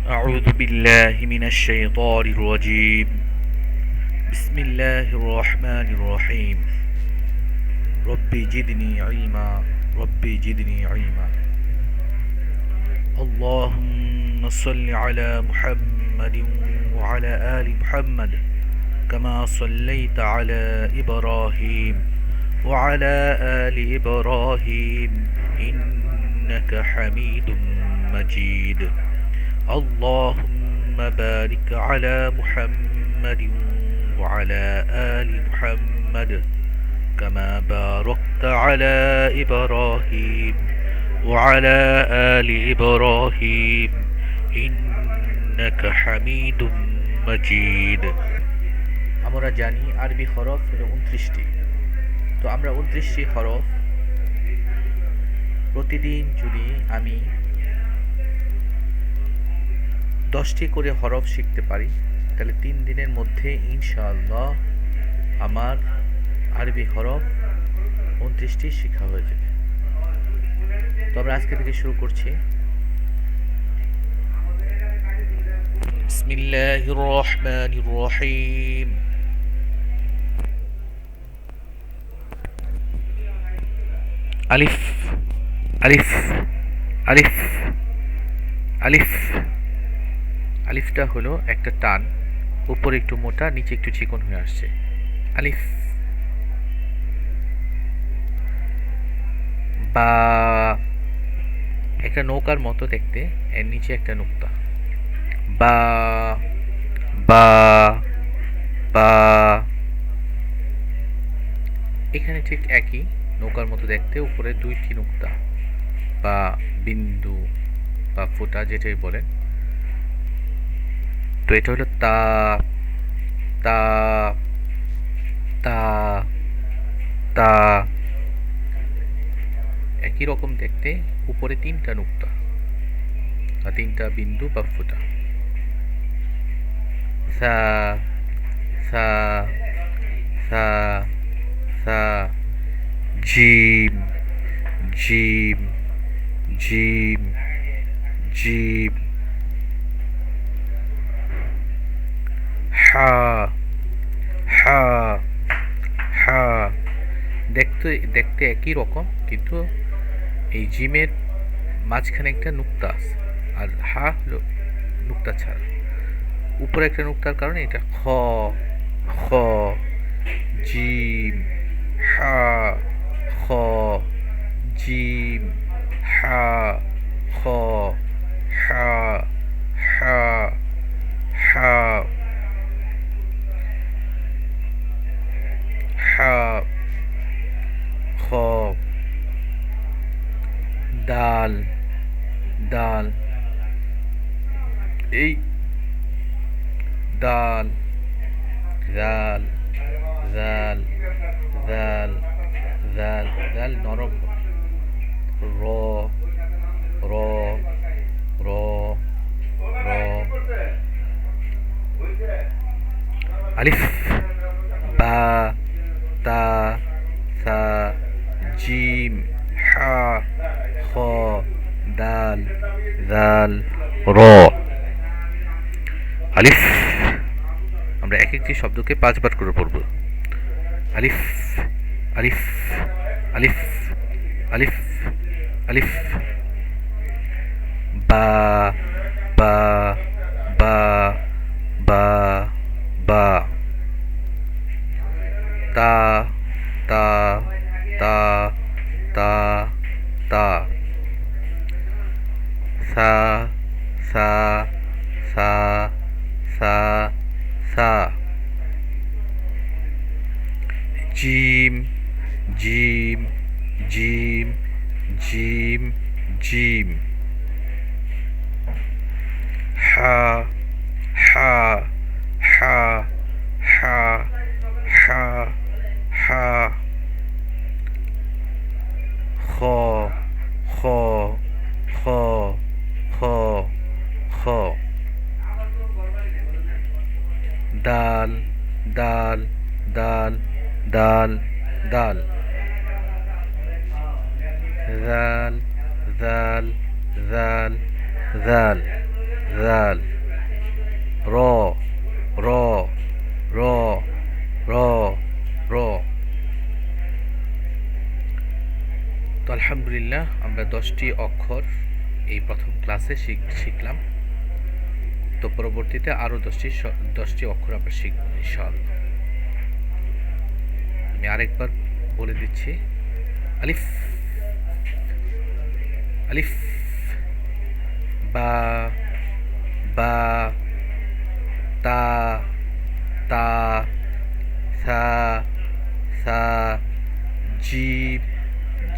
أعوذ بالله من الشيطان الرجيم. بسم الله الرحمن الرحيم. ربي جدني علما. ربي جدني علما. اللهم صل على محمد وعلى آل محمد كما صليت على إبراهيم وعلى آل إبراهيم إنك حميد مجيد. اللهم بارك على محمد وعلى آل محمد كما باركت على إبراهيم وعلى آل إبراهيم إنك حميد مجيد. আমরা জানি আরবি হরফ হলো 29টি। তো আমরা 29টি হরফ প্রতিদিন যদি আমি 10টি করে হরফ শিখতে পারি তাহলে 3 দিনের মধ্যে ইনশাআল্লাহ আমার আরবি হরফ 29টি শেখা হয়ে যাবে। তো আমরা আজকে থেকে শুরু করছি। বিসমিল্লাহির রহমানির রহিম। আলিফ আলিফ আলিফ আলিফ। আলিফটা হলো একটা টান, উপরে একটু মোটা, নিচে একটু চিকন হয়ে আসছে। আলিফ। বা, একটা নৌকার মতো দেখতে, এর নিচে একটা নুক্তা। বা বা বা। এখানে ঠিক একই, নৌকার মতো দেখতে, উপরে 2টি নুক্তা বা বিন্দু বা ফোঁটা যেটাই বলেন। তো এটা হলো তা তা তা তা। একই রকম দেখতে, উপরে 3টা নুক্তা বা 3টা বিন্দু বা ফোঁটা। সা সা সা সা। জিম জিম জিম জিম। হা হা হা। দেখতে দেখতে একই রকম, কিন্তু এই জিমের মাঝখানে একটা নুক্তা আছে, আর হা হলো নুক্তা ছাড়া। উপরে একটা নুক্তার কারণে এটা খ খ। জিম হা খ। জিম হা খ। হা হা হা হা। খ। দাল দাল। এই দাল জাল জাল জাল জাল জাল নরম। র র র র। আলিফ বা তা সা জিম হা খ দাল জাল র। আলিফ। আমরা এক একটি শব্দকে 5 বার করে পড়ব। আলিফ আলিফ আলিফ আলিফ আলিফ। বা বা বা বা বা। তা তা তা তা তা। সা সা সা সা সা। জিম জিম জিম জিম জিম। হা হা হা হা হা হা। খ খ খ খ খ। দাল দাল দাল দাল দাল। জাল জাল জাল জাল জাল, র, র, র, র, র। তো আলহামদুলিল্লাহ আমরা 10টি অক্ষর এই প্রথম ক্লাসে শিখলাম। তো পরবর্তীতে আরও 10টি অক্ষর আমরা শিখব ইনশাআল্লাহ। আমি আরেকবার বলে দিচ্ছি। আলিফ, আলিফ, বা, বা, তা, তা, সা, সা, জিম,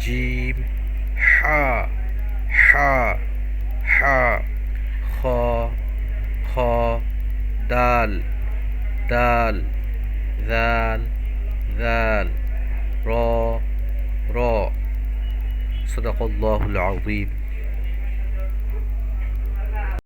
জিম, হা, হা, হা, খ, খ, দাল, দাল, জাল, জাল, র, র। صدق الله العظيم